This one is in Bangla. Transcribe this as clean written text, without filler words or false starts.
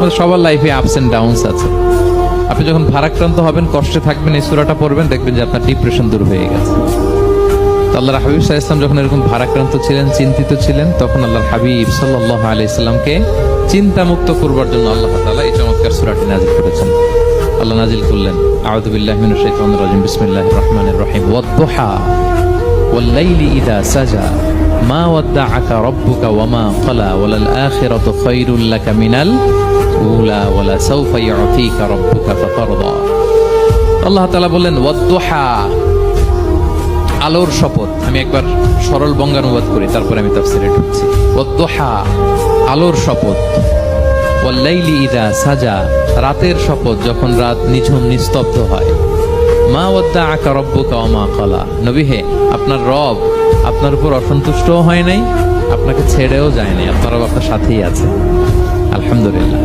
আমাদের সবার লাইফে আপস এন্ড ডাউনস আছে। আপনি যখন ভারাক্রান্ত হবেন, কষ্টে থাকবেন, এই সূরাটা পড়বেন, দেখবেন যে আপনার ডিপ্রেশন দূর হয়ে গেছে। তো আল্লাহর হাবিব সাল্লাল্লাহু আলাইহি ওয়াসাল্লাম যখন এরকম ভারাক্রান্ত ছিলেন, চিন্তিত ছিলেন, তখন আল্লাহর হাবিব সাল্লাল্লাহু আলাইহি সাল্লামকে চিন্তা মুক্ত করবার জন্য আল্লাহ তাআলা এই চমৎকার সূরাটি নাযিল করেছেন। আল্লাহ নাযিল করলেন, আউযু বিল্লাহি মিনাশ শাইতানির রাজিম, বিসমিল্লাহির রহমানির রহিম, ওয়াদ-দুহা ওয়াল লাইলি ইযা সাজা মা ওয়াদ্দাআকা রাব্বুকা ওয়া মা ক্বালা ওয়ালাল আখিরাতু খায়রুল লাকা মিনাল উলা ওয়ালা সাওফা ইউতিকা রাব্বুকা ফাতারদা। আল্লাহ তাআলা বললেন ওয়াদ-দুহা, আলোর শপথ। আমি একবার সরল বঙ্গানুবাদ করি, তারপরে আমি তাফসীরে ঢুকছি। ওয়াদ-দুহা, আলোর শপথ। ওয়াল লাইলি ইযা সাজা, রাতের শপথ, যখন রাত নিঝুম নিস্তব্ধ হয়। মা ওয়াদ্দাআকা রাব্বুকা ওয়া মা ক্বালা, নবী হে, আপনার রব আপনার উপর অসন্তুষ্টও হয় নাই, আপনাকে ছেড়েও যায় নাই, আপনার রব আপনার সাথেই আছে। আলহামদুলিল্লাহ।